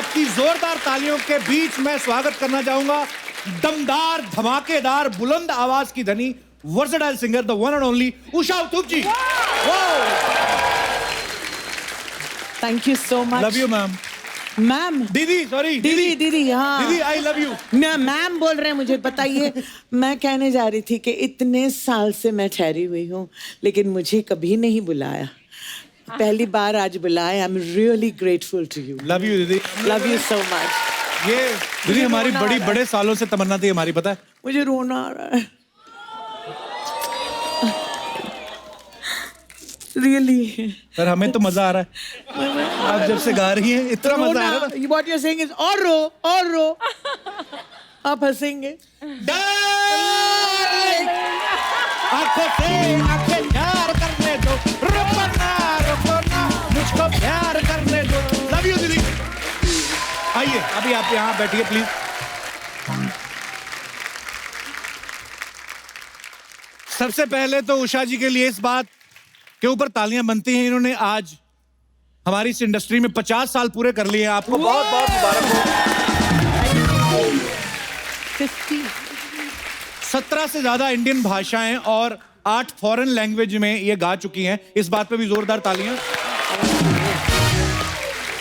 आपकी जोरदार तालियों के बीच मैं स्वागत करना चाहूंगा दमदार, धमाकेदार, बुलंद आवाज की धनी, versatile singer, the one and only Usha Uthup ji. Thank you so much. Love you ma'am. Ma'am, दीदी, सॉरी दीदी, हाँ दीदी, आई लव यू। मैम बोल रहे हैं मुझे बताइए। मैं कहने जा रही थी कि इतने साल से मैं ठहरी हुई हूँ लेकिन मुझे कभी नहीं बुलाया, पहली बार आज बुलाया। I am really grateful to you. Love you दीदी, लव यू सो मच। ये दीदी हमारी बड़े सालों से तमन्ना थी हमारी, पता है? मुझे रोना आ रहा है रियली। पर हमें तो मजा आ रहा है, आप जब से गा रही हैं इतना मजा आ रहा है। What you're saying is और रो आप हंसेंगे। डार्लिंग, आंखों से आंखें प्यार करने दो, रुको ना मुझको प्यार करने दो। लव यू दीदी। आइए अभी आप यहाँ बैठिए प्लीज। सबसे पहले तो उषा जी के लिए इस बात के ऊपर तालियां बनती हैं, इन्होंने आज हमारी इस इंडस्ट्री में 50 साल पूरे कर लिए हैं। आपको बहुत बहुत मुबारक हो। 17 से ज्यादा इंडियन भाषाएं और 8 फॉरेन लैंग्वेज में ये गा चुकी हैं, इस बात पे भी जोरदार तालियां।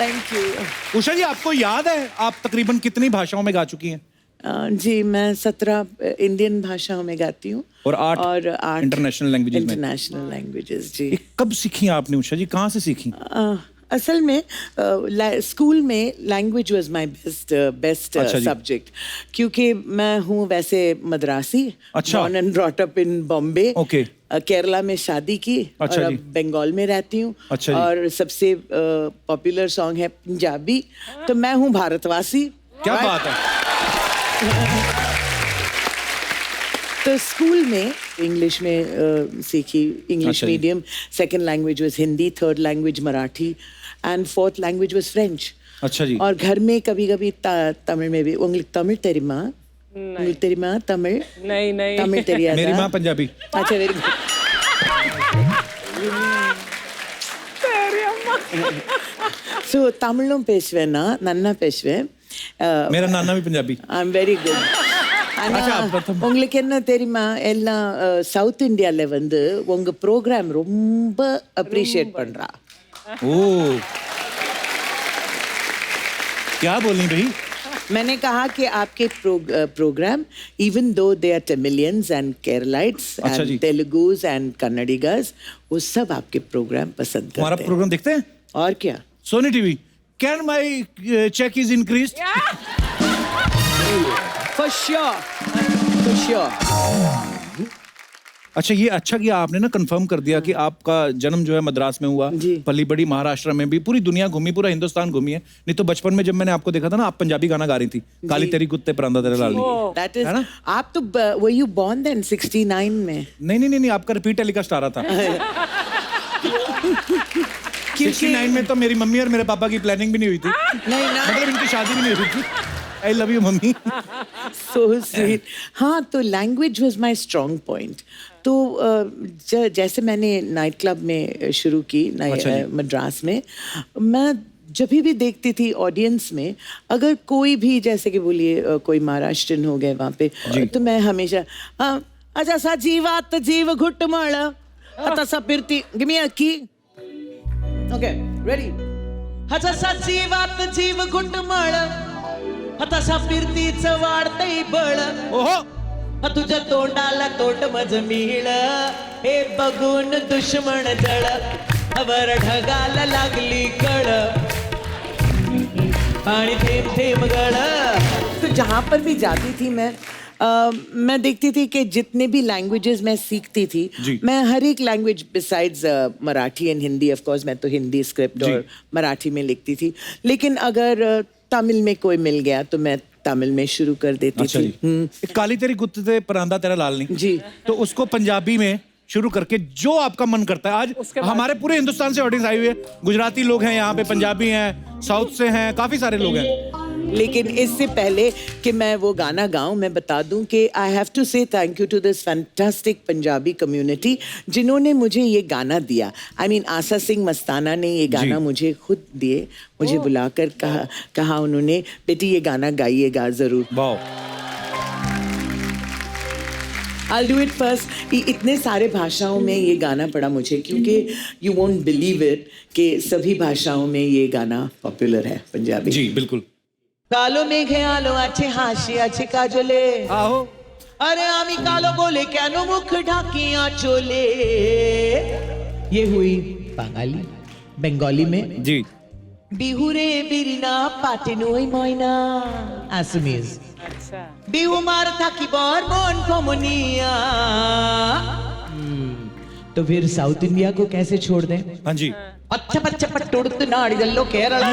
Thank you. उषा जी, आपको याद है आप तकरीबन कितनी भाषाओं में गा चुकी हैं? जी मैं 17 इंडियन भाषाओं में गाती हूँ और 8 इंटरनेशनल लैंग्वेजेस में। इंटरनेशनल लैंग्वेजेस जी। कब सीखी आपने उषा जी, कहाँ से सीखी? असल में स्कूल में language was my best subject, क्योंकि मैं हूँ वैसे मद्रासी। अच्छा। Born and brought up in Bombay. Okay. Kerala में शादी की। अच्छा और अब जी। बंगाल में रहती हूँ। अच्छा जी। और सबसे पॉपुलर सॉन्ग है पंजाबी, तो मैं हूँ भारतवासी। क्या बात है। तो स्कूल में इंग्लिश में सीखी, English medium. Second language was Hindi, third language Marathi and fourth language was French. अच्छा जी। और घर में कभी कभी तमिल में भी। उंगली तमिल तेरी माँ, तेरी माँ तमिल नहीं तमिल तेरी आदा। मेरी माँ पंजाबी। अच्छा वेरी गुड। सो तमिलों पेशवेना नन्ना पेशवे। मेरा नाना भी Punjabi. I am very good. உங்களுக்கு என்ன தெரியுமா, எல்லாம் சவுத் இந்தியால வந்து உங்க ப்ரோக்ராம் ரொம்ப அப்ரிशिएट பண்றா। ओ क्या बोली भाई? मैंने कहा कि आपके programme even though they are Tamilians and Keralites and Telugus and Kannadigas, वो सब आपके प्रोग्राम पसंद करते हैं। हमारा प्रोग्राम देखते हैं? और क्या? Sony TV. Can my cheque is increased? For sure. अच्छा, ये अच्छा किया आपने ना कंफर्म कर दिया कि आपका जन्म जो है मद्रास में हुआ, पली बड़ी महाराष्ट्र में भी, पूरी दुनिया घूमी, पूरा हिंदुस्तान घूमी है। नहीं तो बचपन में जब मैंने आपको देखा था ना, आप पंजाबी गाना गा रही थी, काली तेरी कुत्ते परांदा तेरे लाल। That is, आप तो were you born then 69 में? नहीं, आपका रिपीट टेलीकास्ट आ रहा था। 69 में तो मेरी मम्मी और मेरे पापा की प्लानिंग भी नहीं हुई थी। नहीं ना, मतलब इनकी शादी भी नहीं हुई थी। I love you mummy. So sweet. हाँ, तो language was my strong point. तो जैसे मैंने नाइट क्लब में शुरू की मद्रास में, मैं जब भी देखती थी ऑडियंस में, अगर कोई भी जैसे कि बोलिए कोई महाराष्ट्रन हो गए वहाँ पे, तो मैं हमेशा अच्छा सा जीवात जीव घुट मळ आता सा फिरती गिव मी अ की। Okay ready. अच्छा सा जीवात जीव घुट मळ आता सा फिरतीच वाढतंय बळ। ओहो, तुझ्या तोंडाला तोंड मज मिळ, हे बघून दुश्मन जळ, वर ढगाला लागली कळ, पाणी थेंब थेंब गळ। तो जहाँ पर भी जाती थी मैं देखती थी कि जितने भी लैंग्वेजेस मैं सीखती थी, मैं हर एक language besides Marathi and Hindi, of course मैं तो हिंदी स्क्रिप्ट और मराठी में लिखती थी, लेकिन अगर तमिल में कोई मिल गया तो मैं तमिल में शुरू कर देती थी। काली तेरी कुत्ते परांदा तेरा लाल नहीं जी, तो उसको पंजाबी में शुरू करके जो आपका मन करता है। आज हमारे पूरे हिंदुस्तान से ऑडियंस आई हुई है, गुजराती लोग हैं यहाँ पे, पंजाबी हैं, साउथ से हैं, काफी सारे लोग हैं। लेकिन इससे पहले कि मैं वो गाना गाऊं, मैं बता दूं कि I have to say thank you to this fantastic Punjabi community जिन्होंने मुझे ये गाना दिया। आई मीन आशा सिंह मस्ताना ने ये गाना मुझे खुद दिए, मुझे बुलाकर कहा उन्होंने, बेटी ये गाना गाइएगा जरूर। I'll do it first। इतने सारे भाषाओं में ये गाना पड़ा मुझे, क्योंकि you won't believe it कि सभी भाषाओं में ये गाना पॉपुलर है पंजाबी। जी बिल्कुल। कालो मेघे आलो अच्छे हाशी अच्छे काजोले आहो, अरे आमी कालो बोले कैनो मुख ढाकियां चोले। ये हुई बंगाली में। जी। बिहुरे बिरिना पाटेनुई मोइना असमीज। बिहु मार था की बार मोन कोमुनिया। तो फिर साउथ इंडिया को कैसे छोड़ दें? हाँ जी। अच्छा बच्चा पट्टुड़त नाड़ी दल्लो केरला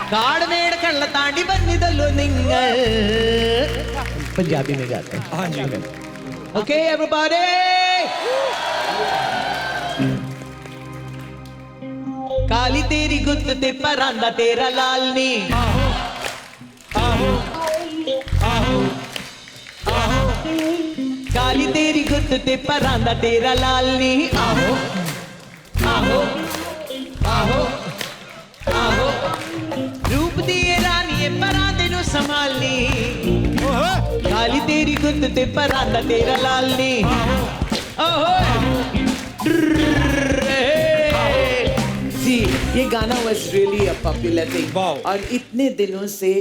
काड़मेड़ कड़ला तांडी बन्नी दल्लो निंगल। पंजाबी में गाते हैं। हाँ जी। Okay everybody. काली तेरी गुत्त ते परांदा तेरा लाल नी। काली तेरी गुत्त ते परांदा तेरा लाल नी। आहो आहो आहो आहो रूप दिए रानी परांदे नु संभालनी। काली तेरी गुत्त ते परांदा तेरा लाल नी। जी ये गाना was really a popular thing। और इतने दिनों से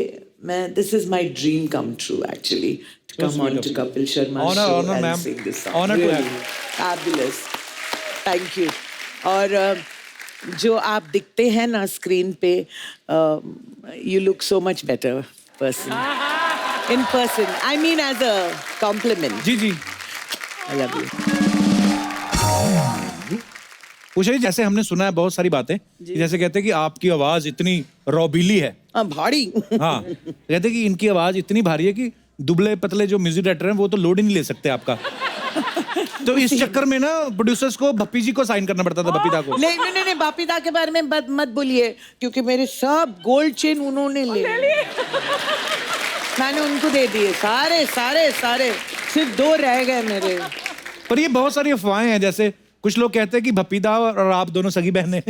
मैं this is my dream come true actually to come on to Kapil Sharma show and sing this song। Honor to have you। Fabulous। Thank you। और जो आप दिखते हैं ना स्क्रीन पे, you look so much better person in person। I mean as a compliment। Ji ji. I love you। Usha जी, जैसे हमने सुना है बहुत सारी बातें, जैसे कहते हैं कि आपकी आवाज इतनी रौबीली है। भारी। हाँ, कहते हैं कि इनकी आवाज इतनी भारी है कि दुबले पतले जो म्यूजिक डायरेक्टर हैं वो तो लोड ही नहीं ले सकते आपका। तो इस चक्कर में ना प्रोड्यूसर्स को भप्पी जी को साइन करना पड़ता था, बपीता को। नहीं बपीता के बारे में मत बोलिए, क्योंकि मेरे सब गोल्ड चेन उन्होंने ले लिए। मैंने उनको दे दिए सारे, सिर्फ 2 रह गए मेरे। पर ये बहुत सारी अफवाहें हैं, जैसे कुछ लोग कहते हैं कि भपीदा और आप दोनों सगी बहनें।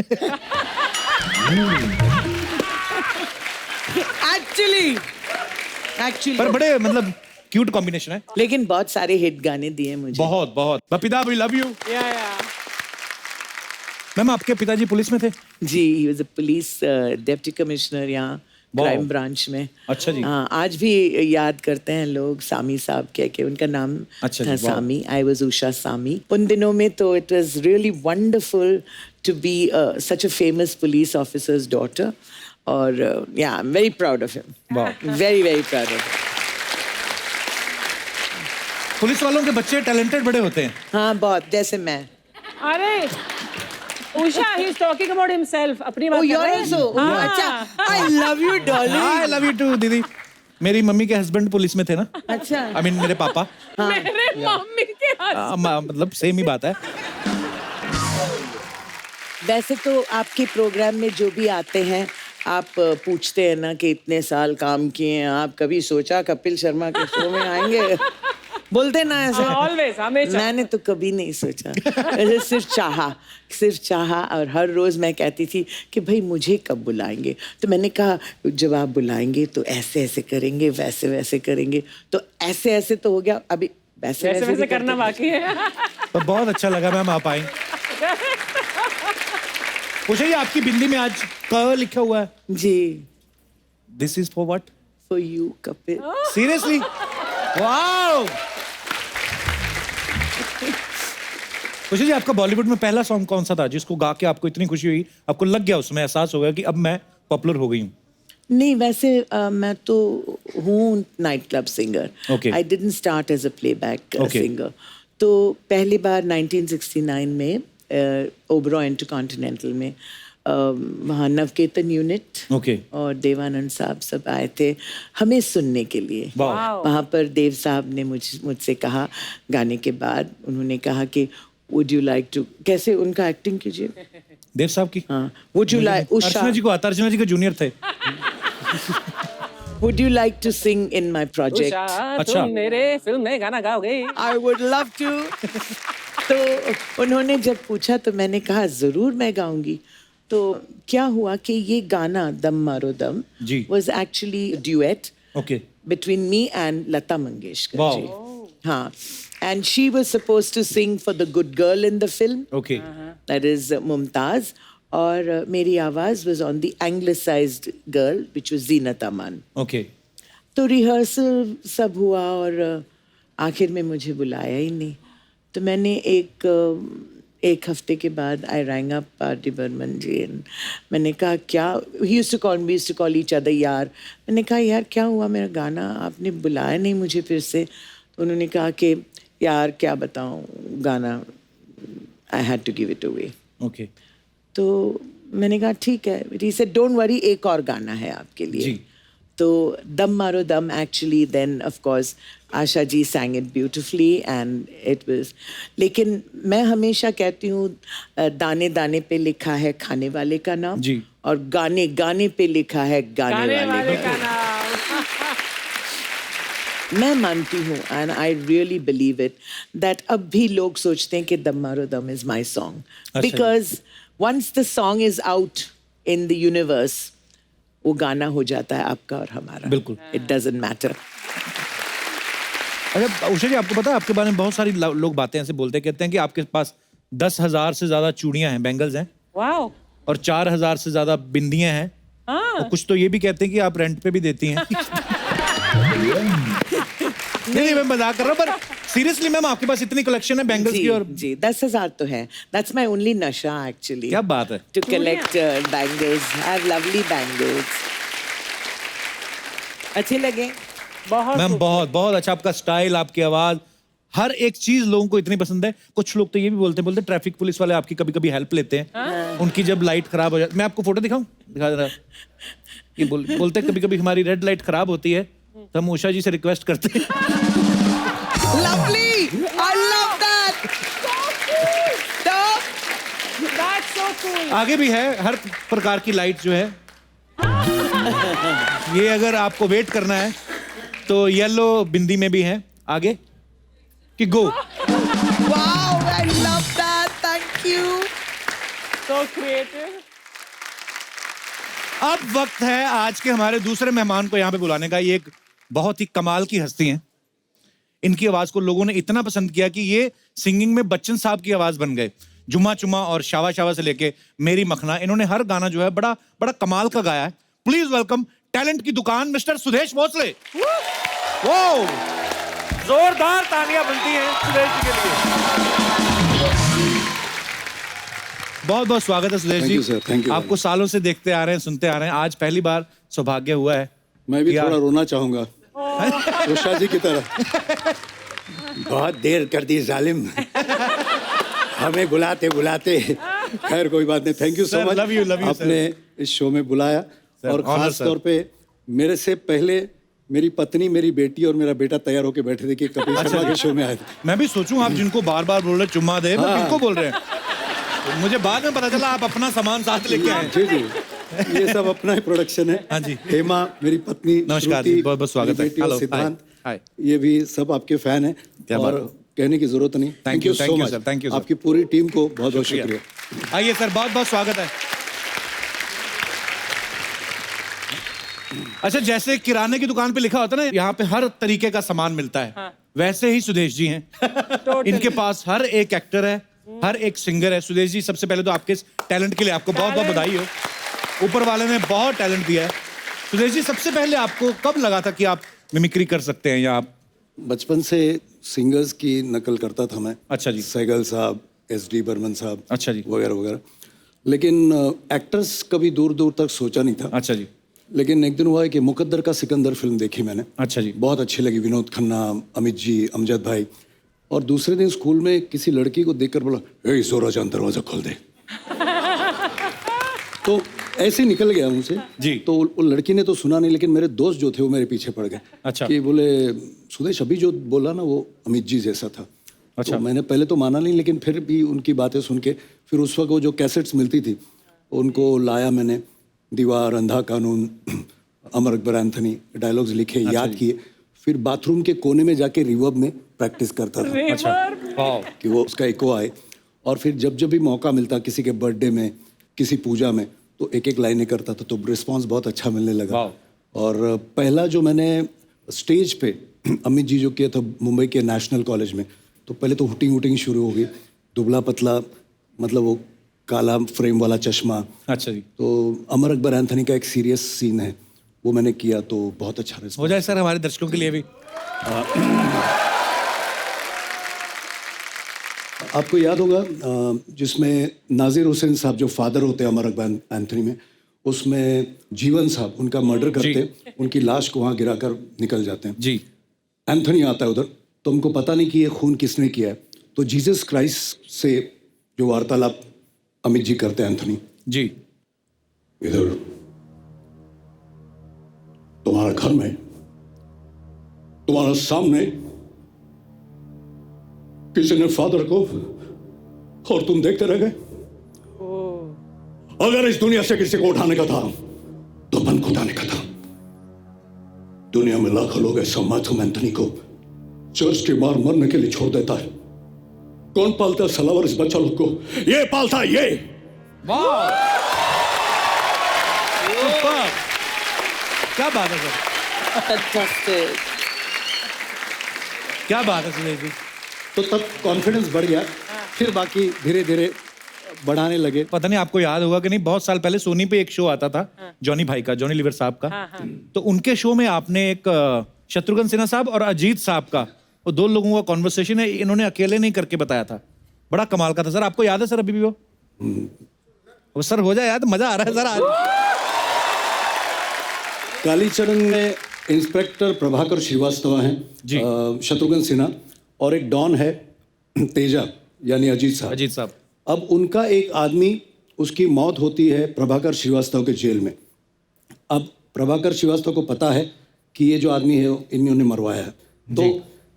एक्चुअली पर बड़े मतलब क्यूट कॉम्बिनेशन है। लेकिन बहुत सारे हिट गाने दिए मुझे। बहुत। Bappida we love you. Ma'am आपके पिताजी पुलिस में थे? जी, he was a police deputy commissioner यहाँ क्राइम ब्रांच में। अच्छा जी। हाँ, आज भी याद करते हैं लोग सामी साहब कह के, उनका नाम था सामी। आई वाज उषा सामी। उन दिनों में तो it was really wonderful to be such a famous police officer's daughter. और या I am very proud of him. Very proud of. Police वालों के बच्चे टैलेंटेड बड़े होते हैं। हाँ बहुत, जैसे मैं। अरे Usha, he's talking about himself. अपनी बात कर रहे हैं। अच्छा, I love you, darling। I love you too, दीदी। मेरी मम्मी के हस्बैंड पुलिस में थे ना। अच्छा। I mean मेरे पापा। मेरे मम्मी के मतलब सेम ही बात है। वैसे तो आपके प्रोग्राम में जो भी आते हैं, आप पूछते हैं ना कि इतने साल काम किए हैं, आप कभी सोचा कपिल शर्मा के शो में आएंगे? बोलते ना ऐसे। Always, हमेशा। मैंने तो कभी नहीं सोचा। सिर्फ चाहा और हर रोज मैं कहती थी कि भाई मुझे कब बुलाएंगे। तो मैंने कहा जब आप बुलाएंगे तो ऐसे करेंगे, वैसे करेंगे। तो ऐसे तो हो गया, अभी वैसे करना बाकी है। तो बहुत अच्छा लगा मैम आप आई। पूछिए आपकी बिंदी में आज क लिखा हुआ है। जी। This is for what? For you Kapil. Seriously? Wow. पूछिए आपका बॉलीवुड में पहला सॉन्ग कौन सा था जिसको गा के आपको इतनी खुशी हुई, आपको लग गया, उसमें एहसास हो गया कि अब मैं पॉपुलर हो गई हूँ? नहीं, वैसे मैं तो हूँ night club singer. I didn't start as a playback singer. तो पहली बार 1969 में ओबरॉय इंटरकॉन्टिनेंटल में वहाँ नवकेतन यूनिट और देवानंद साहब सब आए थे हमें सुनने के लिए। वहाँ पर देव साहब ने मुझसे कहा गाने के बाद, उन्होंने कहा कि वुड यू लाइक टू, कैसे उनका एक्टिंग कीजिए देव साहब की? हाँ, वुड यू लाइक। अर्चना जी को आता, अर्चना जी के जूनियर थे। Would you like to sing in my project? Usha, अच्छा। तुम मेरे फिल्म में गाना गाओगे? I would love to. तो उन्होंने जब पूछा तो मैंने कहा जरूर मैं गाऊंगी. तो क्या हुआ कि ये गाना दम मारो दम जी. was actually a duet Okay. between me and Lata Mangeshkar Wow. ji. हाँ. And she was supposed to sing for the good girl in the film. Okay. That is Mumtaz. और मेरी आवाज was on the anglicized girl, which was Zeenat Aman. Okay. तो rehearsal सब हुआ और आखिर में मुझे बुलाया ही नहीं. तो मैंने एक हफ्ते के बाद I rang up पार्टी बर्मन जी and मैंने कहा क्या, we used to call each other यार. मैंने कहा यार क्या हुआ, मेरा गाना आपने बुलाया नहीं मुझे फिर से. तो उन्होंने कहा कि यार क्या बताऊं, गाना I had to give it away. Okay. तो मैंने कहा ठीक है. He said don't worry, एक और गाना है आपके लिए. जी. तो दम मारो दम actually then of course Asha ji sang it beautifully and it was. लेकिन मैं हमेशा कहती हूँ दाने दाने पे लिखा है खाने वाले का नाम जी. और गाने गाने पे लिखा है गाने गाने वाले वाले का. का नाम. मैं मानती हूँ and I really believe it that अब भी लोग सोचते हैं कि दम मारो दम is my song अच्छा. because once the song is out in the universe वो गाना हो जाता है आपका और हमारा. बिल्कुल. It doesn't matter. अच्छा उषा जी, आपको पता है आपके बारे में बहुत सारी लोग बातें ऐसे बोलते हैं, कहते हैं कि आपके पास 10,000 से ज्यादा चूड़ियां हैं, बैंगल्स हैं, वाओ. और 4,000 से ज्यादा बिंदियां हैं. और कुछ तो ये भी कहते हैं कि आप रेंट पे भी देती हैं. नहीं मैं मजाक कर रहा हूँ, पर सीरियसली मैम आपके पास इतनी कलेक्शन है बैंगल्स की. और जी 10,000 तो है. That's my only नशा actually. क्या बात है. To collect bangles. I have lovely bangles. अच्छे लगे? बहुत मैम बहुत बहुत अच्छा आपका स्टाइल, आपकी आवाज, हर एक चीज लोगों को इतनी पसंद है. कुछ लोग तो ये भी बोलते ट्रैफिक पुलिस वाले आपकी कभी कभी हेल्प लेते हैं. उनकी जब लाइट खराब हो जाती, मैं आपको फोटो दिखाऊं, दिखा दे रहा. ये बोलते कभी कभी हमारी रेड लाइट खराब होती है तो हम उषा जी से रिक्वेस्ट करते हैं. Lovely. I love that. That's so cool. आगे भी है हर प्रकार की लाइट जो है. ये अगर आपको वेट करना है तो येलो बिंदी में भी है. आगे कि गो. Wow, I love that. Thank you. So creative. अब वक्त है आज के हमारे दूसरे मेहमान को यहाँ पे बुलाने का. ये एक बहुत ही कमाल की हस्ती हैं. इनकी आवाज को लोगों ने इतना पसंद किया कि ये सिंगिंग में बच्चन साहब की आवाज बन गए. जुम्मा चुम्मा और शावा शावा से लेके मेरी मखना, इन्होंने हर गाना जो है बड़ा बड़ा कमाल का गाया है. प्लीज वेलकम टैलेंट की दुकान मिस्टर सुदेश भोसले. वो जोरदार तालियां बनती हैं सुदेश जी के लिए. बहुत बहुत स्वागत है सुदेश जी. Thank you. आपको सालों से देखते आ रहे हैं, सुनते आ रहे हैं, आज पहली बार सौभाग्य हुआ है. मैं भी क्या? थोड़ा रोना चाहूंगा उषा जी की तरह. बहुत देर कर दी जालिम, हमें बुलाते बुलाते. खैर कोई बात नहीं. Thank you so Sir, much. love you, आपने इस शो में बुलाया. और honor, खास sir. तौर पे मेरे से पहले मेरी पत्नी, मेरी बेटी और मेरा बेटा तैयार होके बैठे थे कि कपिल शर्मा के शो में आए थे. मैं भी सोचूं आप जिनको बार बार बोल रहे चुम्मा दे, मैं हाँ. किनको बोल रहे हैं. तो मुझे बाद में पता चला आप अपना सामान साथ लेके आए. जी जी, ये सब अपना ही प्रोडक्शन है. हाँ जी. हेमा मेरी पत्नी, नमस्कार श्रुति, जी, बहुत बहुत स्वागत है. मेरी बेटी और हेलो, सिद्धांत, हाय. ये भी सब आपके फैन हैं. क्या बात और है. कहने की जरूरत नहीं. Thank you, so thank you, much. sir, thank you, sir. आपकी पूरी टीम को बहुत बहुत शुक्रिया. आइए सर, बहुत बहुत स्वागत है. अच्छा, जैसे किराने की दुकान पे लिखा होता है ना यहाँ पे हर तरीके का सामान मिलता है, वैसे ही सुदेश जी हैं. इनके पास हर एक एक्टर है, हर एक सिंगर है. सुदेश जी, सबसे पहले तो आपके इस टैलेंट के लिए आपको बहुत बहुत बधाई हो. ऊपर वाले ने बहुत टैलेंट दिया है. सुदेश जी, सबसे पहले आपको कब लगा था कि आप मिमिक्री कर सकते हैं, या आप? बचपन से सिंगर्स की नकल करता था मैं. अच्छा जी. सहगल साहब, SD बर्मन साहब, अच्छा जी. वगैरह वगैरह. लेकिन एक्टर्स कभी दूर दूर तक सोचा नहीं था. अच्छा जी. लेकिन एक दिन हुआ है कि मुकद्दर का सिकंदर फिल्म देखी मैंने. अच्छा जी. बहुत अच्छी लगी. विनोद खन्ना, अमित जी, अमजद भाई. और दूसरे दिन स्कूल में किसी लड़की को देखकर बोला, ए जोरा जान दरवाजा खोल दे. तो ऐसे ही निकल गया मुझसे जी. तो वो लड़की ने तो सुना नहीं, लेकिन मेरे दोस्त जो थे वो मेरे पीछे पड़ गए. अच्छा. कि बोले सुदेश अभी जो बोला ना वो अमित जी जैसा था. अच्छा. तो मैंने पहले तो माना नहीं, लेकिन फिर भी उनकी बातें सुन के फिर उस वक्त वो जो कैसेट्स मिलती थी उनको लाया मैंने. दीवार, अंधा कानून, अमर अकबर एंथनी डायलॉग्स लिखे, याद किए, फिर बाथरूम के कोने में जाके रिवर्ब में प्रैक्टिस करता था। अच्छा। कि वो उसका इको आए, और फिर जब जब भी मौका मिलता किसी के बर्थडे में, किसी पूजा में, तो एक एक लाइनें करता था, तो रिस्पांस बहुत अच्छा मिलने लगा। और पहला जो मैंने स्टेज पे अमित जी जो किया था मुंबई के नेशनल कॉलेज में, तो पहले तो हुटिंग हुटिंग शुरू हो गई, दुबला पतला, मतलब वो काला फ्रेम वाला चश्मा। अच्छा जी। तो अमर अकबर एंथनी का एक सीरियस सीन है, वो मैंने किया, तो बहुत अच्छा रिस्पांस। हो जाए सर हमारे दर्शकों के लिए भी। आपको याद होगा जिसमें नाजिर हुसैन साहब जो फादर होते हैं अमर अकबर एंथनी में, उसमें जीवन साहब उनका मर्डर करते, उनकी लाश को वहाँ गिराकर निकल जाते हैं जी। एंथनी आता है उधर, तो उनको पता नहीं कि ये खून किसने किया है, तो जीसस क्राइस्ट से जो वार्तालाप अमित जी करते हैं एंथनी जी। इधर तुम्हारे घर में, तुम्हारे सामने किसी ने फादर को, और तुम देखते रह गए। अगर इस दुनिया से किसी को उठाने का था तो मन को उठाने का था। दुनिया में लाखों लोग ऐसा मैथ्यू एंथनी को चर्च के बाहर मरने के लिए छोड़ देता है। कौन पालता है सलावर इस बच्चा लोग को? ये पालता है, ये। वाह, क्या बात है सर, क्या बात है सुरेश जी। तो तब कॉन्फिडेंस बढ़ गया, फिर बाकी धीरे धीरे बढ़ाने लगे। पता नहीं आपको याद होगा कि नहीं, बहुत साल पहले सोनी पे एक शो आता था, जॉनी भाई का, जॉनी लीवर साहब का। तो उनके शो में आपने एक शत्रुघ्न सिन्हा साहब और अजीत साहब का, वो दो लोगों का कॉन्वर्सेशन है, इन्होंने अकेले नहीं करके बताया था, बड़ा कमाल का था सर। आपको याद है सर अभी भी वो सर हो जाए याद, मजा आ रहा है सर आज। कालीचरण में इंस्पेक्टर प्रभाकर श्रीवास्तव हैं जी। शत्रुघ्न सिन्हा, और एक डॉन है तेजा यानी अजीत साहब। अजीत साहब। अब उनका एक आदमी, उसकी मौत होती है प्रभाकर श्रीवास्तव के जेल में। अब प्रभाकर श्रीवास्तव को पता है कि ये जो आदमी है इन्होंने मरवाया है, तो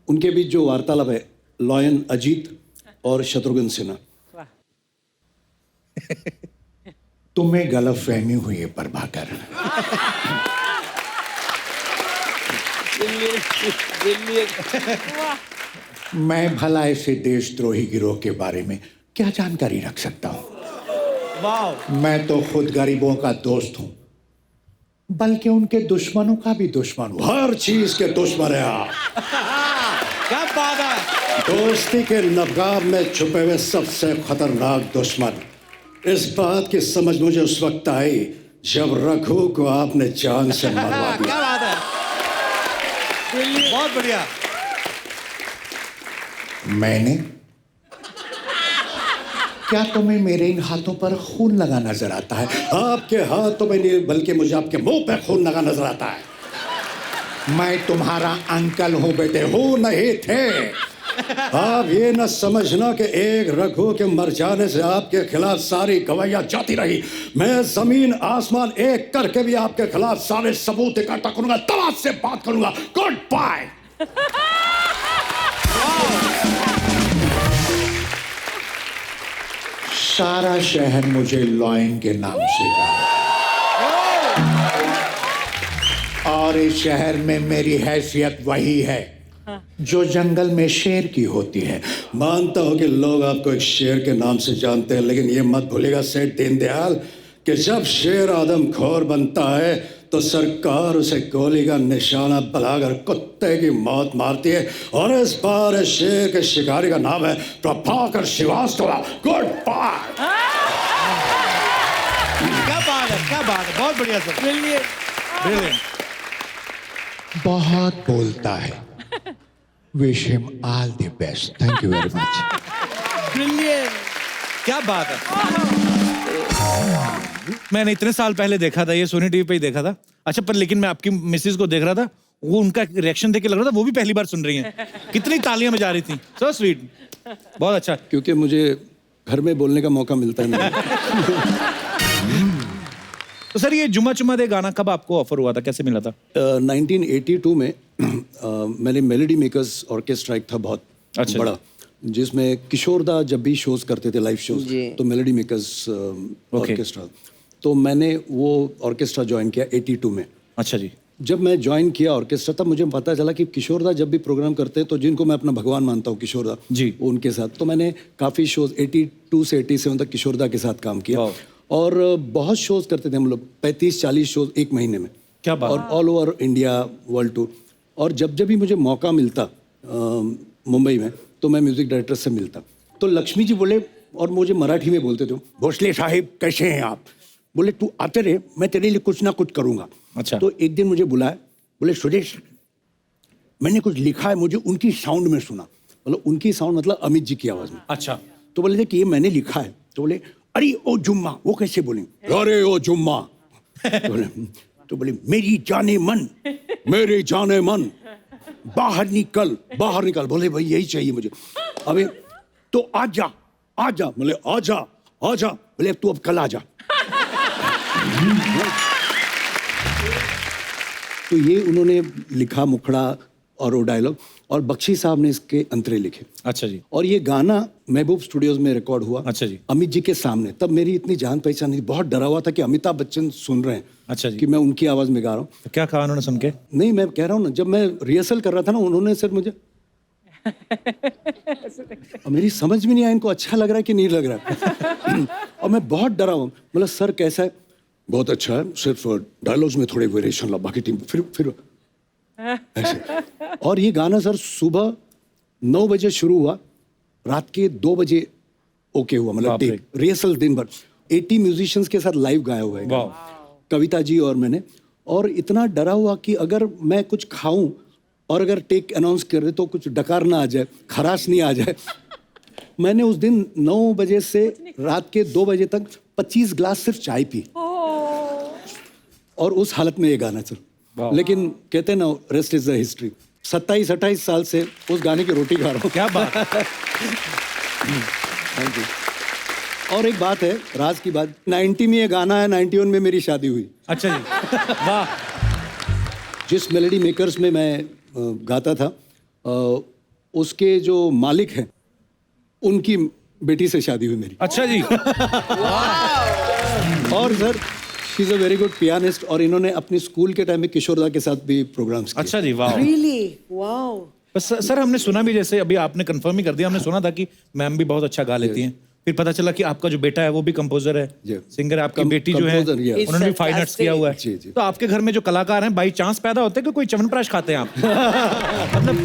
उनके बीच जो वार्तालाप है, लॉयन अजीत और शत्रुघ्न सिन्हा। तुम्हें गलतफहमी हुई है प्रभाकर। मैं भला ऐसे देशद्रोही गिरोह के बारे में क्या जानकारी रख सकता हूं? वाह। मैं तो खुद गरीबों का दोस्त हूं, बल्कि उनके दुश्मनों का भी दुश्मन हूं। हर चीज के दुश्मन है आप। क्या बात है। दोस्ती के नगाब में छुपे हुए सबसे खतरनाक दुश्मन। इस बात की समझ मुझे उस वक्त आई जब रघु को आपने जान से मरवा दिया। क्या बात है, बहुत बढ़िया। मैंने? क्या तुम्हें मेरे इन हाथों पर खून लगा नजर आता है? आपके हाथों में नहीं, बल्कि मुझे आपके मुंह पे खून लगा नजर आता है। मैं तुम्हारा अंकल हूं बेटे। हो नहीं थे। आप ये न समझना कि एक रघु के मर जाने से आपके खिलाफ सारी गवाहियां जाती रही। मैं जमीन आसमान एक करके भी आपके खिलाफ सारे सबूत इकट्ठा करूंगा, तब आपसे बात करूंगा। Good bye. सारा शहर मुझे लॉयन के नाम से जाने, और इस शहर में मेरी हैसियत वही है जो जंगल में शेर की होती है। मानता हूं कि लोग आपको एक शेर के नाम से जानते हैं, लेकिन ये मत भूलिएगा सेठ दीनदयाल कि जब शेर आदमखोर बनता है तो सरकार उसे गोली का निशाना बनाकर कुत्ते की मौत मारती है। और इस बार इस शेर के शिकारी का नाम है प्रभाकर श्रीवास्तव। Good bye. क्या बात है, क्या बात है, बहुत बढ़िया सर। ब्रिलियंट। बहुत बोलता है। Wish him all the best. Thank you very much. Brilliant. क्या बात है। मैंने इतने साल पहले देखा था, ये सोनी टीवी पे ही देखा था। अच्छा, पर लेकिन मैं आपकी मिसेज को देख रहा था, वो उनका रिएक्शन देख के लग रहा था वो भी पहली बार सुन रही हैं। कितनी तालियां बजा रही थी। सो स्वीट, बहुत अच्छा। क्योंकि मुझे घर में बोलने का मौका मिलता है नहीं। तो सर ये जुम्मा चुम्मा दे गाना कब आपको ऑफर हुआ था, कैसे मिला था? 1982 में मैंने मेलोडी मेकर्स ऑर्केस्ट्रा एक था बहुत अच्छा। बड़ा, जिसमें किशोर दा जब भी शोज करते थे, लाइव शोज, तो मेलोडी मेकर्स ऑर्केस्ट्रा, तो मैंने वो ऑर्केस्ट्रा ज्वाइन किया 82 में। अच्छा जी। जब मैं ज्वाइन किया ऑर्केस्ट्रा तब मुझे पता चला कि किशोरदा जब भी प्रोग्राम करते हैं तो जिनको मैं अपना भगवान मानता हूँ किशोरदा जी, वो उनके साथ, तो मैंने काफ़ी शोज 82 से 87 तक किशोरदा के साथ काम किया और बहुत शोज करते थे हम लोग, 35-40 शोज एक महीने में। क्या बात। और all over India world tour. और जब जब भी मुझे मौका मिलता मुंबई में तो मैं म्यूजिक डायरेक्टर से मिलता तो लक्ष्मी जी बोले, और मुझे मराठी में बोलते थे, भोसले साहिब कैसे हैं आप? बोले तू आते रहे, मैं तेरे लिए कुछ ना कुछ करूँगा। अच्छा। तो एक दिन मुझे बुलाया, बोले सुरेश मैंने कुछ लिखा है, मुझे उनकी साउंड में सुना। मतलब उनकी साउंड मतलब अमित जी की आवाज़ में। अच्छा। तो बोले थे कि ये मैंने लिखा है। तो बोले अरे ओ जुम्मा, वो कैसे बोलेंगे? अरे ओ जुम्मा। तो बोले मेरी जाने मन, मेरे जाने मन, बाहर निकल, बाहर निकल। बोले भाई यही चाहिए मुझे। अबे तो आजा आजा। बोले आजा आजा। बोले तू अब कल आजा। तो ये उन्होंने लिखा मुखड़ा और वो डायलॉग, और बख्शी साहब ने इसके अंतरे लिखे। अच्छा जी। और ये गाना महबूब स्टूडियोज में रिकॉर्ड हुआ। अच्छा जी। अमित जी के सामने। तब मेरी इतनी जान पहचान नहीं, बहुत डरा हुआ था कि अमिताभ बच्चन सुन रहे हैं। अच्छा जी। कि मैं उनकी आवाज में गा रहा हूँ। तो क्या कहा उन्होंने सुन के? नहीं मैं कह रहा हूँ ना, जब मैं रिहर्सल कर रहा था ना, उन्होंने सिर्फ मुझे और मेरी समझ में नहीं आया इनको अच्छा लग रहा है कि नहीं लग रहा है। और मैं बहुत डरा हूँ। मतलब सर कैसा है? बहुत अच्छा है, सिर्फ डायलॉग्स में थोड़े वेरिएशन ला, बाकी टीम फिर ऐसे। और ये गाना सर सुबह 9 बजे शुरू हुआ, रात के 2 बजे ओके हुआ। मतलब रिहर्सल दिन भर 80 म्यूजिशियंस के साथ लाइव गाया हुआ है, कविता जी और मैंने। और इतना डरा हुआ कि अगर मैं कुछ खाऊं और अगर टेक अनाउंस कर दे तो कुछ डकार ना आ जाए, खराश नहीं आ जाए। मैंने उस दिन 9 बजे से रात के 2 बजे तक 25 ग्लास सिर्फ चाय पी, और उस हालत में ये गाना चल। लेकिन कहते हैं ना, रेस्ट इज द हिस्ट्री। 27-28 साल से उस गाने की रोटी खा रहा हूँ। क्या बात। Thank you. और एक बात है, राज की बात, 90 में ये गाना है, 91 में मेरी शादी हुई। अच्छा जी। वाह। जिस मेलोडी मेकर्स में मैं गाता था, उसके जो मालिक हैं उनकी बेटी से शादी हुई मेरी। अच्छा जी। और sir she is a very good pianist, और इन्होंने अपनी स्कूल के टाइम में किशोरदा के साथ भी प्रोग्राम्स किए। अच्छा जी। वाह। Really? Wow. बस सर हमने सुना भी, जैसे अभी आपने कंफर्म ही कर दिया, हमने सुना था कि मैम भी बहुत अच्छा गा लेती हैं। फिर पता चला कि आपका जो बेटा है वो भी कंपोजर है, सिंगर है। आपकी बेटी जो है उन्होंने भी फाइन आर्ट्स किया हुआ है। तो आपके घर में जो कलाकार हैं बाई चांस पैदा होते हैं कि कोई च्यवनप्राश खाते हैं आप? मतलब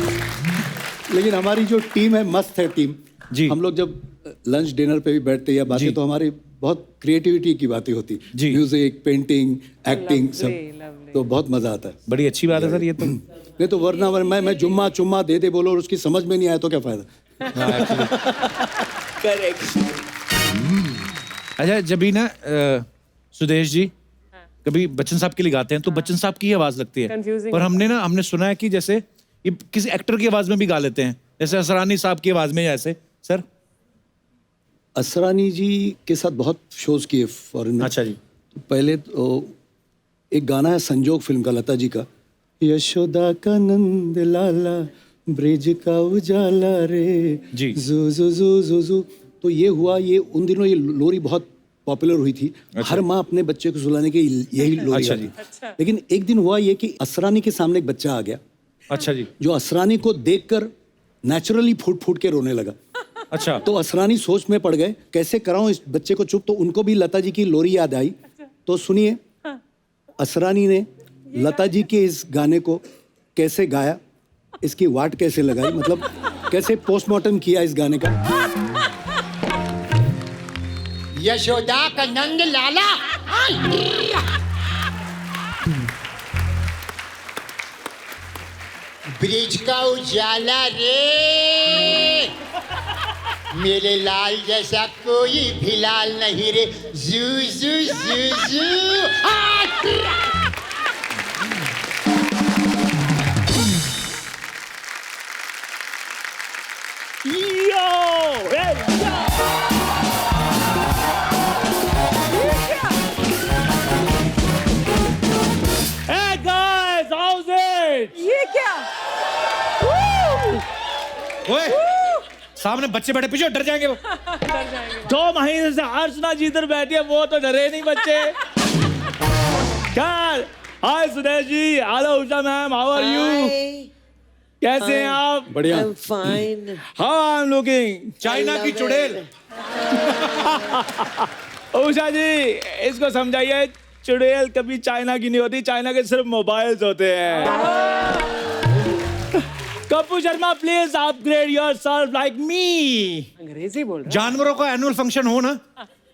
लेकिन हमारी जो टीम है मस्त है टीम जी। हम लोग जब लंच डिनर पे भी बैठते या बातें, तो हमारी बहुत क्रिएटिविटी की बातें होती, म्यूजिक, पेंटिंग, एक्टिंग, सब। तो बहुत मजा आता है। बड़ी अच्छी बात है सर ये तो। नहीं तो वरना मैं जुम्मा चुम्मा दे बोलो और उसकी समझ में नहीं आया तो क्या फायदा। Correct. अच्छा, जब भी ना सुदेश जी कभी बच्चन साहब के लिए गाते हैं तो बच्चन साहब की ही आवाज लगती है, Confusing पर हमने सुना है कि जैसे ये किसी एक्टर की आवाज में भी गा लेते हैं, जैसे असरानी साहब की आवाज में। जैसे सर असरानी जी के साथ बहुत शोज किए फॉरेन में। अच्छा जी। पहले तो एक गाना है संजोग फिल्म का, लता जी का, यशोदा का नंद लाला ब्रिज का उजाला रे जी। जू जू जू जू जू। तो ये हुआ, ये उन दिनों ये लोरी बहुत पॉपुलर हुई थी। हर माँ अपने बच्चे को सुलाने के यही लोरी अच्छा गाती। जी। लेकिन एक दिन हुआ ये कि असरानी के सामने एक बच्चा आ गया। अच्छा जी। जो असरानी को देखकर नेचुरली फूट फूट के रोने लगा। अच्छा। तो असरानी सोच में पड़ गए कैसे कराऊं इस बच्चे को चुप। तो उनको भी लता जी की लोरी याद आई। तो सुनिए, असरानी ने लता जी के इस गाने को कैसे गाया, इसकी वाट कैसे लगाई, मतलब कैसे पोस्टमार्टम किया इस गाने का। यशोदा का नंद लाला ब्रिज का उजाला रे, मेरे लाल जैसा कोई भी लाल नहीं रे, जू जू जू जू। Hey guys, how's it? ये क्या? ओए, सामने बच्चे बैठे, पीछे डर जाएंगे वो। 2 महीने से अर्चना जी इधर बैठी है, वो तो डरे नहीं बच्चे। क्या hi Sudesh ji, hello Usha ma'am, how are you? कैसे हैं आप? बढ़िया। I'm fine. How I am looking? China की चुड़ैल। उषा जी, इसको समझाइए, चुड़ैल कभी चाइना की नहीं होती, चाइना के सिर्फ मोबाइल्स होते हैं। Kapoor Sharma, please upgrade yourself like me. अंग्रेजी बोल रहा जानवरों का एनुअल फंक्शन हो ना,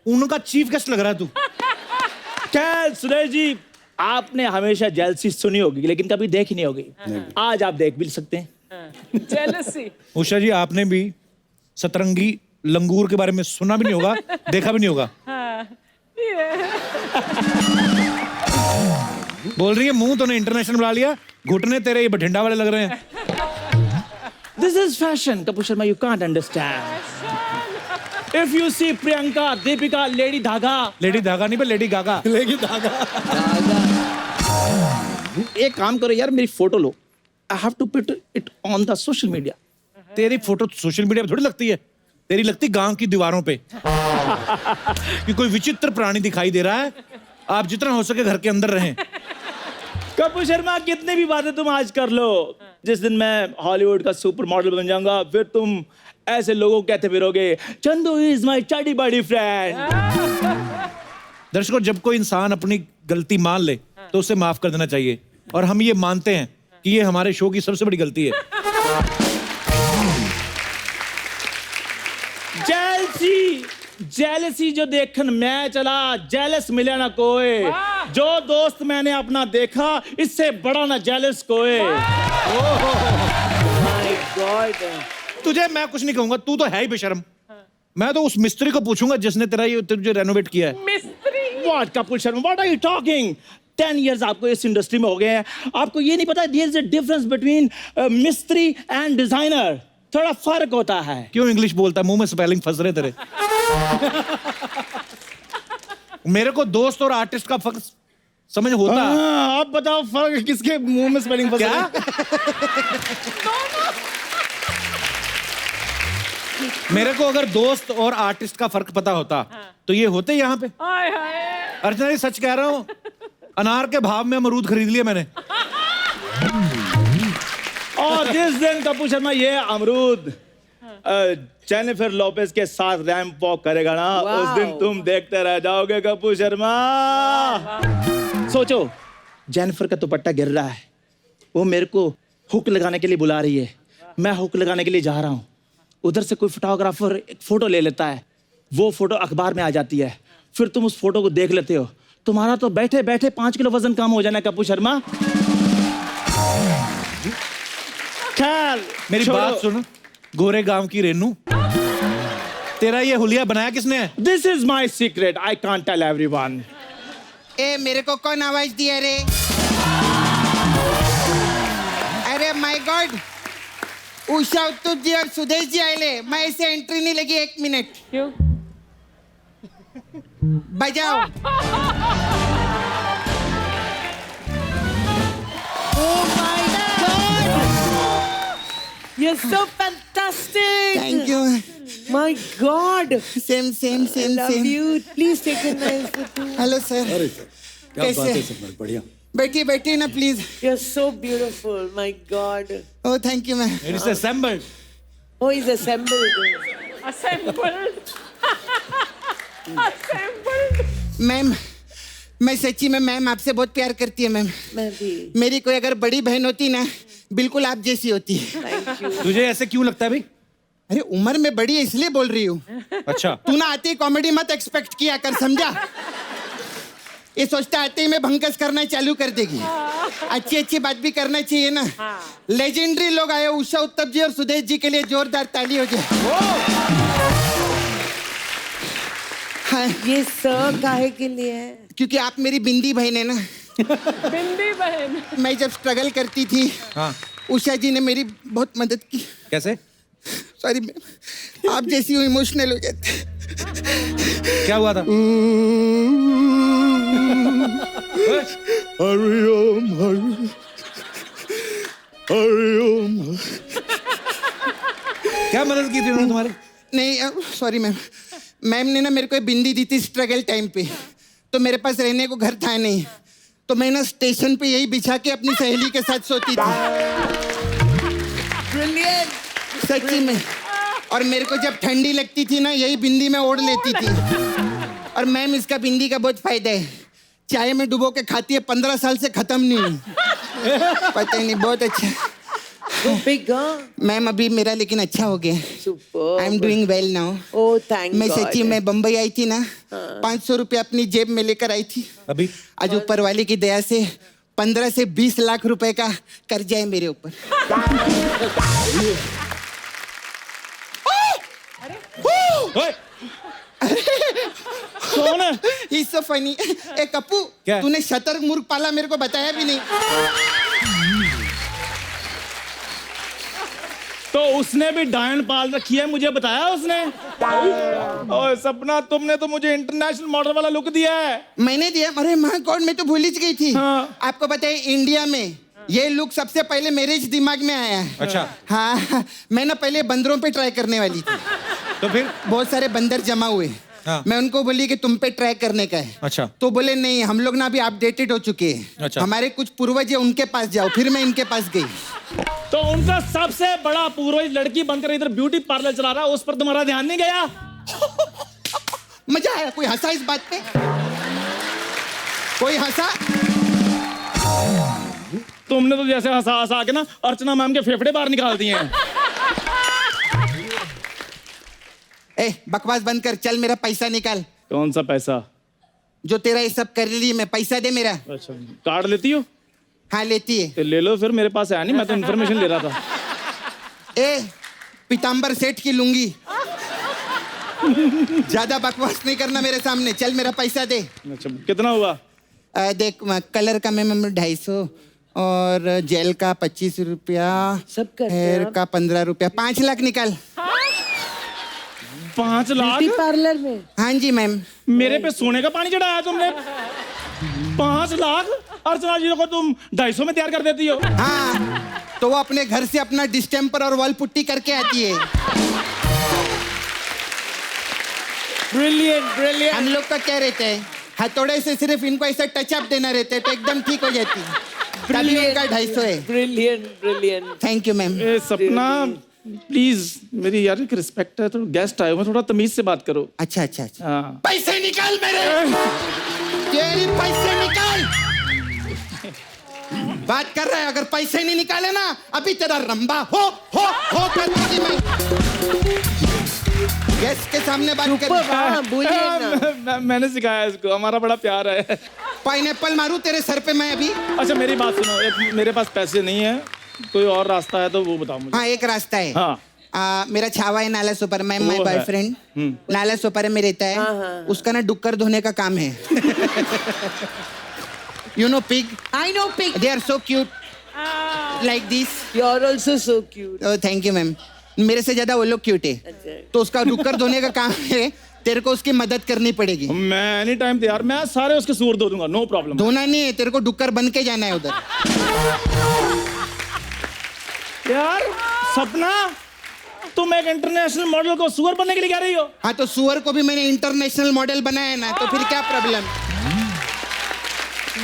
उनका चीफ गेस्ट लग रहा है तू। खैर सुरेश जी, आपने हमेशा जेलसी सुनी होगी लेकिन कभी देखी नहीं होगी। आज आप देख भी सकते हैं। है। जेलसी। उषा जी, आपने भी सतरंगी लंगूर के बारे में सुना भी नहीं होगा, देखा भी नहीं होगा। बोल रही है मुंह तो ने इंटरनेशनल बुला लिया, घुटने तेरे ये बठिंडा वाले लग रहे हैं। This is fashion, Kapur Sharma, you can't understand. If you see Priyanka, Deepika, Lady Dhaga. Lady धागा नहीं पे लेडी गागा। एक काम करो यार, मेरी photo low. I have to put it on the social media. तेरी फोटो सोशल मीडिया पे थोड़ी लगती है, तेरी लगती गांव की दीवारों पे। कि कोई विचित्र प्राणी दिखाई दे रहा है, आप जितना हो सके घर के अंदर रहें। कपूर शर्मा, कितनी भी बातें तुम आज कर लो, जिस दिन मैं हॉलीवुड का सुपर मॉडल बन जाऊंगा, फिर तुम ऐसे लोगों को कहते फिरोगे, चंदू इज माय चड्डी बड़ी फ्रेंड। दर्शकों, जब कोई इंसान अपनी गलती मान ले तो उसे माफ कर देना चाहिए, और हम ये मानते हैं कि ये हमारे शो की सबसे बड़ी गलती है। जेलसी जो देखन मैं चला, जेलस मिले ना कोई। जो दोस्त मैंने अपना देखा, इससे बड़ा ना जेलस कोई। My God. तुझे मैं कुछ नहीं कहूंगा, तू तो है ही बेशर्म। मैं तो उस मिस्त्री को पूछूंगा जिसने तेरा ये तुझे रेनोवेट किया है। मिस्त्री। What, Kapoor Sharma, what are you talking? 10 years आपको इस इंडस्ट्री में हो गए हैं, आपको ये नहीं पता there is a difference between मिस्त्री एंड डिजाइनर। थोड़ा फर्क होता है। क्यों इंग्लिश बोलता है, मुंह में स्पेलिंग फंस रहे तेरे। मेरे को दोस्त और आर्टिस्ट का फर्क समझ होता है। आप बताओ फर्क किसके मुंह में स्पेलिंग फंस रहा है? मेरे को अगर दोस्त और आर्टिस्ट का फर्क पता होता तो ये होते यहाँ पे। हाय हाय। अर्चना जी, सच कह रहा हूँ, अनार के भाव में अमरूद खरीद लिए मैंने। और जिस दिन कपूर शर्मा ये अमरूद जेनिफर लोपेज के साथ रैंप वॉक करेगा ना, उस दिन तुम देखते रह जाओगे कपूर शर्मा। सोचो, जेनिफर का दुपट्टा गिर रहा है, वो मेरे को हुक लगाने के लिए बुला रही है, मैं हुक लगाने के लिए जा रहा हूँ। उधर से कोई फोटोग्राफर एक फोटो ले लेता है, वो फोटो अखबार में आ जाती है, फिर तुम उस फोटो को देख लेते हो, तुम्हारा तो बैठे बैठे 5 किलो वजन कम हो जाना कपूर शर्मा। खैर, मेरी बात सुन, गोरे गांव की रेनू, तेरा ये हुलिया बनाया किसने है? This is my secret, I can't tell everyone. ए मेरे को कौन आवाज दिया रे? अरे माय गॉड, उषा उत्तुप जी और सुदेश जी आए, मैं ऐसे एंट्री नहीं लगी 1 मिनट। क्यों? बजाओ। Oh my God! You're so fantastic. Thank you. My God. Same same I same love same. you. Please take a nice photo. Hello sir. अरे सर, क्या कैसे? बात है सर, बढ़िया। बैठिए बैठिए ना please. You're so beautiful. My God. Oh thank you ma'am. It is assembled. Oh, he's assembled. Assembled. Assembled. Ma'am, मैं सच्ची में मैम आपसे बहुत प्यार करती है मैम। मैं भी। मेरी कोई अगर बड़ी बहन होती ना, बिल्कुल आप जैसी होती। Thank you. तुझे ऐसे क्यों लगता है भाई? अरे उम्र में बड़ी है इसलिए बोल रही हूँ। अच्छा, तू ना आती कॉमेडी मत एक्सपेक्ट किया कर, समझा? ये सोचता आते ही मैं भंकस करना चालू कर देगी। अच्छी अच्छी बात भी करना चाहिए ना। लेजेंडरी लोग आए, उषा उत्तप जी और सुदेश जी के लिए जोरदार ताली हो जाए। हाँ, ये सर काहे के लिए है? क्योंकि आप मेरी बिंदी बहन है ना। बिंदी बहन। मैं जब स्ट्रगल करती थी, हाँ, उषा जी ने मेरी बहुत मदद की। कैसे? सॉरी मैम, आप जैसी हो इमोशनल हो जाते। क्या हुआ था? क्या मदद की थी उन्होंने तुम्हारी? नहीं सॉरी मैम, मैम ने ना मेरे को ये बिंदी दी थी स्ट्रगल टाइम पे, तो मेरे पास रहने को घर था नहीं, तो मैं ना स्टेशन पे यही बिछा के अपनी सहेली के साथ सोती थी। ब्रिलियंट। सच्ची में। और मेरे को जब ठंडी लगती थी ना यही बिंदी में ओढ़ लेती थी। और मैम इसका बिंदी का बहुत फायदा है, चाय में डुबो के खाती है, 15 साल से खत्म नहीं हुई। पता ही नहीं, बहुत अच्छा। बिग मैम अभी मेरा लेकिन अच्छा हो गया। Super. I am doing well now. Oh thank मैं गॉड। सच्ची में बम्बई आई थी ना, 500 रुपये अपनी जेब में लेकर आई थी। अभी आज ऊपर वाले की दया से 15 से 20 लाख रुपए का कर्जा है मेरे ऊपर। ओए, कौन है? He's so funny। ए कप्पू, क्या? तूने शतरंज मुर्ग पाला, मेरे को बताया भी नहीं। तो उसने भी डायन पाल रखी है, मुझे बताया उसने। ओए सपना, तुमने तो मुझे इंटरनेशनल मॉडल वाला लुक दिया है। मैंने दिया? अरे माँ गॉड, मैं तो भूल ही गई थी। हाँ। आपको पता है इंडिया में ये लुक सबसे पहले मेरे ही दिमाग में आया है। अच्छा। हाँ, मैं ना पहले बंदरों पे ट्राई करने वाली थी। तो फिर बहुत सारे बंदर जमा हुए। हाँ। मैं उनको बोली कि तुम पे ट्राई करने का है। अच्छा। तो बोले नहीं, हम लोग ना अभी अपडेटेड हो चुके हैं। अच्छा। हमारे कुछ पूर्वज है, उनके पास जाओ। फिर मैं इनके पास गई। तो उनका सबसे बड़ा पूर्वज लड़की बनकर इधर ब्यूटी पार्लर चला रहा है, उस पर तुम्हारा ध्यान नहीं गया? मजा आया? कोई हंसा इस बात पे? कोई हंसा? तुमने तो जैसे हंसा हंसा के ना अर्चना मैम के फेफड़े बाहर निकाल दिए हैं। ए बकवास बंद कर, चल मेरा पैसा निकाल। कौन सा पैसा? जो तेरा ये सब कर रही है, मैं पैसा दे मेरा। अच्छा, कार्ड लेती हो? हाँ लेती है। तो ले लो फिर, मेरे पास है नहीं, मैं तो इन्फॉर्मेशन ले रहा था। ए पीताम्बर सेठ की लूंगी। ज्यादा बकवास नहीं करना मेरे सामने, चल मेरा पैसा दे। अच्छा, कितना हुआ? देख, कलर का मैं 250 और जेल का 25 रुपया, सब करते हेयर हैं का 15 रुपया, 5 लाख निकाल। 5 लाख? ब्यूटी पार्लर में। हाँ जी मैम। मेरे पे सोने का पानी चढ़ाया तुमने। 5 लाख? अर्चना जी को तुम 250 में तैयार कर देती हो। हाँ, तो वो अपने घर से अपना डिस्टेम्पर और वॉल पुट्टी करके आती है। Brilliant brilliant. हम लोग का क्या रहता है, हथौड़े से सिर्फ इनको ऐसा टचअप देना रहता है तो एकदम ठीक हो जाती है। तभी उनका 250 है। Brilliant brilliant. Thank you ma'am. ए सपना, प्लीज मेरी यार एक रिस्पेक्ट है, तो गेस्ट आए हो, थोड़ा तमीज से बात करो। अच्छा अच्छा अच्छा। हाँ। पैसे निकाल मेरे, तेरी पैसे निकाल। बात कर रहा है, अगर पैसे नहीं निकाले ना अभी तेरा रंबा हो कर दूंगी मैं। गेस्ट के सामने बात कर। हाँ, बोलिए ना। मैंने सिखाया इसको, हमारा बड़ा प्यार है। पाइनएप्पल मारूं तेरे सर पे मैं अभी? अच्छा मेरी बात सुनो, एक मेरे पास पैसे नहीं है, कोई और रास्ता है तो वो बताओ मुझे। हाँ एक रास्ता है। हाँ। मेरा छावा है नाला सुपर, मैं माय वो है। बॉयफ्रेंड नाला सुपर में रहता है। उसका ना डुक्कर धोने का काम है। You know pig? I know pig. They are so cute like this. You're also so cute. Thank you ma'am. मेरे से ज्यादा वो लोग क्यूट है, तो उसका डुक्कर धोने का काम है, तेरे को उसकी मदद करनी पड़ेगी। मैं एनी टाइम तैयार, मैं सारे उसके सूर धो दूंगा, नो प्रॉब्लम। धोना नहीं है, तेरे को डुक्कर बन के जाना है उधर। यार सपना, तुम एक इंटरनेशनल मॉडल को सुअर बनने के लिए कह रही हो? हाँ तो सुअर को भी मैंने इंटरनेशनल मॉडल बनाया ना, तो फिर क्या प्रॉब्लम?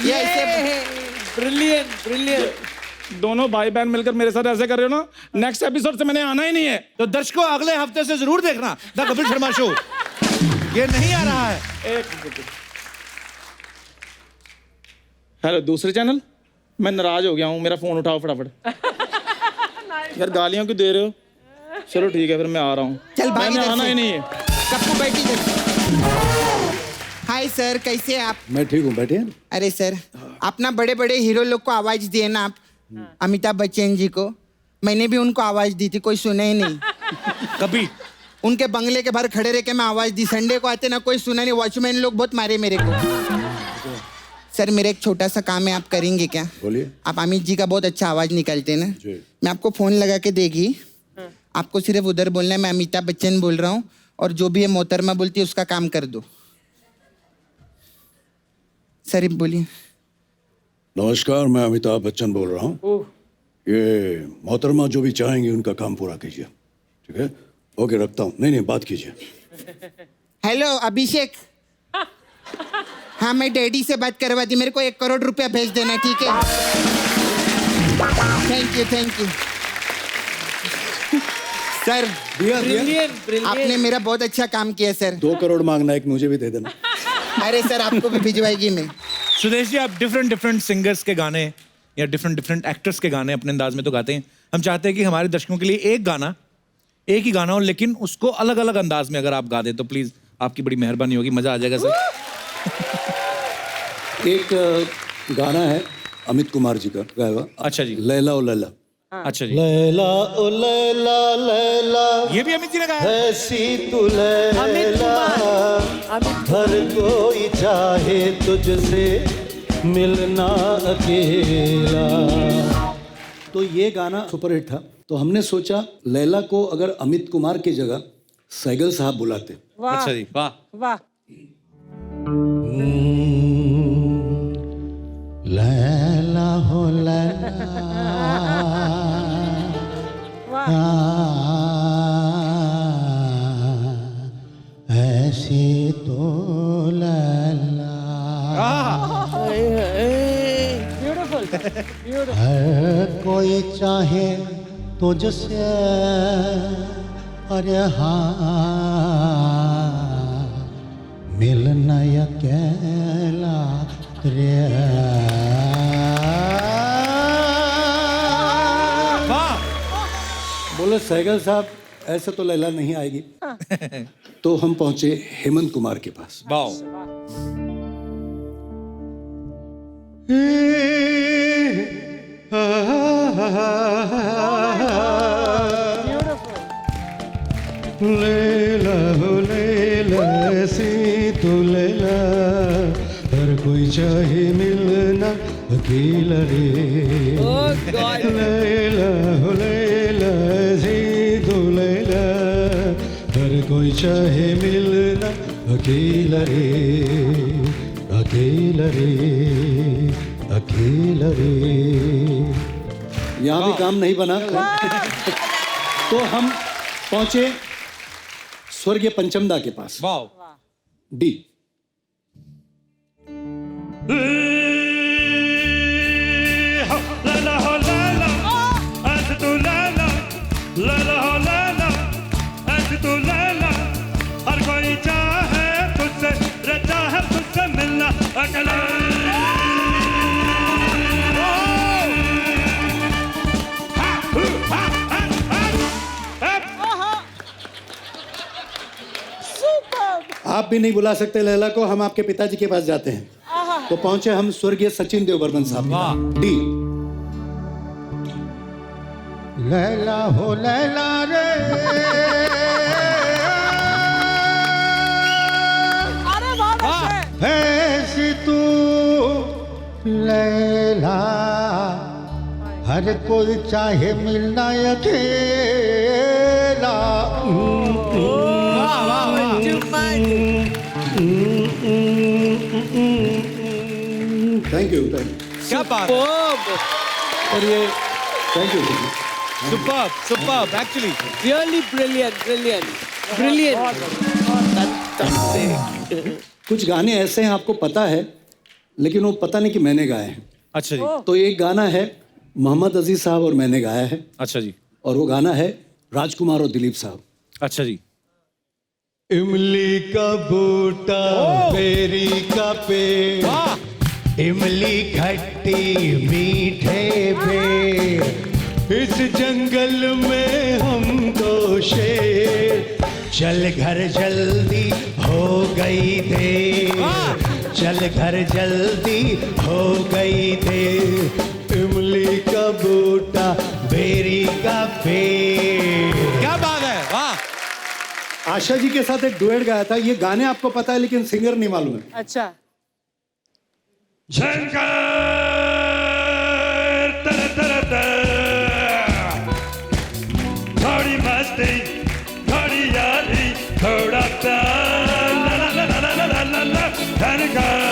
ये ऐसे ब्रिलियंट ब्रिलियंट। दोनों भाई बहन मिलकर मेरे साथ ऐसे कर रहे हो ना, नेक्स्ट एपिसोड से मैंने आना ही नहीं है। तो दर्शकों अगले हफ्ते से जरूर देखना द कपिल शर्मा शो। ये नहीं आ रहा है। हेलो दूसरे चैनल, मैं नाराज हो गया हूँ, मेरा फोन उठाओ फटाफट। यार गालियां क्यों दे रहे हो? चलो ठीक है, फिर मैं आ रहा हूँ। चल भाई, मैंने इधर आना से। ही नहीं है। कप्पू बैठी इधर। हाय सर, कैसे हैं आप? मैं ठीक हूँ, बैठिए। अरे सर, आप ना बड़े बड़े हीरो लोग को आवाज दिए ना आप, अमिताभ बच्चन जी को। मैंने भी उनको आवाज दी थी, कोई सुने ही नहीं। कभी उनके बंगले के बाहर खड़े रह के मैं आवाज दी। संडे को आते ना कोई सुना नहीं, वॉचमैन लोग बहुत मारे मेरे को। सर मेरा एक छोटा सा काम है, आप करेंगे क्या? बोलिए। आप अमित जी का बहुत अच्छा आवाज निकालते हैं ना, जी। मैं आपको फोन लगा के देगी, आपको सिर्फ उधर बोलना है मैं अमिताभ बच्चन बोल रहा हूँ, और जो भी ये मोहतरमा बोलती है उसका काम कर दो। सर बोलिए। नमस्कार, मैं अमिताभ बच्चन बोल रहा हूँ। ये मोहतरमा जो भी चाहेंगे उनका काम पूरा कीजिए, ठीक है? ओके, रखता हूँ। नहीं बात कीजिए। हेलो अभिषेक। हाँ मैं डैडी से बात करवा दी, मेरे को 1 करोड़ रुपया भेज देना, ठीक है? Thank you sir. आपने मेरा बहुत अच्छा काम किया सर। 2 करोड़ मांगना, एक मुझे भी दे देना। अरे सर आपको भी भिजवाएगी मैं। सुदेश जी, आप डिफरेंट सिंगर्स के गाने या डिफरेंट एक्टर्स के गाने अपने अंदाज में तो गाते हैं। हम चाहते हैं कि हमारे दर्शकों के लिए एक ही गाना हो, लेकिन उसको अलग अलग अंदाज में अगर आप गा दें तो प्लीज आपकी बड़ी मेहरबानी होगी, मजा आ जाएगा सर। एक गाना है अमित कुमार जी का गाया हुआ। अच्छा जी। लैला ओ लैला। अच्छा जी। लैला ओ लैला लैला, ये भी अमित जी ने गाया। ऐसी तू लैला, हर कोई चाहे तुझसे मिलना अकेला। तो ये गाना सुपरहिट था, तो हमने सोचा लैला को अगर अमित कुमार की जगह सैगल साहब बुलाते। अच्छा जी, वाह वाह। लैला हो लैला, ऐसी तो लैला, ब्यूटीफुल। हर कोई चाहे तुझसे, अरे हाँ मिलना अकेला रे। बोले सैगल साहब ऐसे तो लैला नहीं आएगी। तो हम पहुंचे हेमंत कुमार के पास। लैला हो लैला, ऐसी तो लैला, हर कोई चाहे मिलना अकेला रे। लैला हो लैला, ऐसी तो लैला, हर कोई चाहे मिलना अकेला रे, अकेला रे, अकेला रे। यहाँ भी काम नहीं बना। तो हम पहुंचे स्वर्गीय पंचमदा के पास। डी। लैला हो लैला, ऐसे तू लैला, लैला हो लैला, ऐसे तू लैला, हर कोई चाहे तुझसे, रे चाहे तुझसे मिलना अकेला। आप भी नहीं बुला सकते लैला को, हम आपके पिताजी के पास जाते हैं। तो पहुंचे हम स्वर्गीय सचिन देव बर्मन साहब। डी। लैला हो लैला रे, ऐसी तू लैला, हर कोई चाहे मिलना अकेला। Thank you. क्या बात है। और ये thank you. Superb actually. Really brilliant. कुछ गाने ऐसे हैं आपको पता है, लेकिन वो पता नहीं कि मैंने गाए हैं। अच्छा जी। तो एक गाना है मोहम्मद अजीज साहब और मैंने गाया है। अच्छा जी। और वो गाना है राजकुमार और दिलीप साहब। अच्छा जी। इमली का बूटा, बेरी का पेड़, इमली खट्टी मीठे पेड़, इस जंगल में हम दो शेर, चल घर जल्दी हो गई देर, चल घर जल्दी हो गई देर, इमली का बूटा, बेरी का पेड़। क्या बात है, वाह। आशा जी के साथ एक डुएट गाया था। ये गाने आपको पता है लेकिन सिंगर नहीं मालूम है। अच्छा। शंकर तर तर तर, थोड़ी मस्ती, थोड़ी यारी, थोड़ा प्यार, ला ला ला ला ला ला ला ला, शंकर।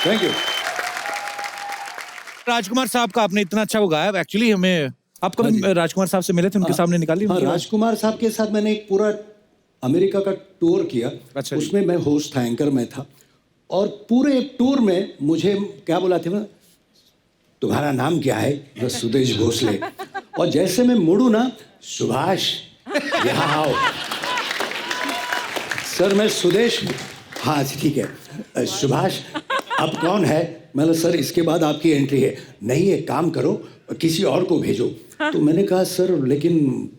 Thank you. राजकुमार साहब का आपने इतना अच्छा वो गाया। एक्चुअली हमें आप कभी राजकुमार साहब से मिले थे, उनके सामने निकाली? हाँ, राजकुमार साहब के साथ मैंने एक पूरा अमेरिका का टूर किया। अच्छा जी। उसमें मैं होस्ट था, एंकर में था, और पूरे टूर में मुझे क्या बोला था ना, तुम्हारा नाम क्या है? मैं सुदेश भोसले। और जैसे मैं मुड़ू ना, सुभाष यहाँ आओ। सर मैं सुदेश, हाँ ठीक है, सुभाष अब कौन है? मैंने सर इसके बाद आपकी एंट्री है। नहीं एक काम करो, किसी और को भेजो। तो मैंने कहा सर लेकिन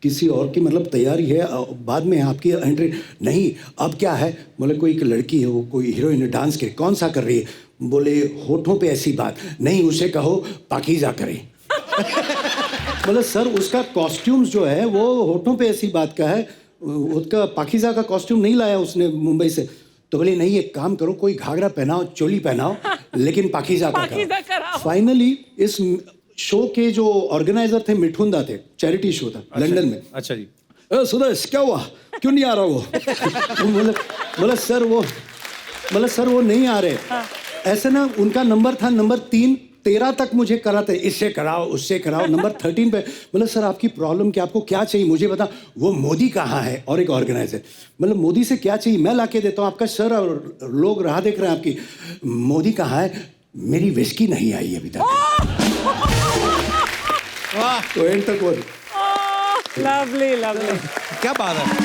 किसी और की मतलब तैयारी है, बाद में आपकी एंट्री। नहीं अब क्या है? बोले कोई एक लड़की है, वो कोई हीरोइन डांस के, कौन सा कर रही है? बोले होठों पे ऐसी बात। नहीं उसे कहो पाकीज़ा करे। बोले सर उसका कॉस्ट्यूम्स जो है वो होठों पे ऐसी बात का है, उसका पाकीज़ा का कॉस्ट्यूम नहीं लाया उसने मुंबई से। तो बोले नहीं एक काम करो, कोई घाघरा पहनाओ, चोली पहनाओ, लेकिन पाकीज़ा का कराओ। फाइनली इस शो के जो ऑर्गेनाइजर थे मिठुंदा थे, चैरिटी शो था लंदन में। अच्छा जी। सुदेश क्या हुआ, क्यों नहीं आ रहा वो? बोला सर वो नहीं आ रहे। ऐसे ना उनका नंबर था नंबर 3, 13 तक मुझे कराते, इससे कराओ उससे कराओ। नंबर 13 पे बोला सर आपकी प्रॉब्लम क्या, आपको क्या चाहिए मुझे बता। वो मोदी कहाँ है? और एक ऑर्गेनाइजर, मतलब मोदी से क्या चाहिए, मैं ला के देता हूँ आपका। सर और लोग राह देख रहे हैं आपकी। मोदी कहाँ है? मेरी विस्की नहीं आई अभी तक। वाह, तो एंड तक वो लवली लवली। क्या बात है।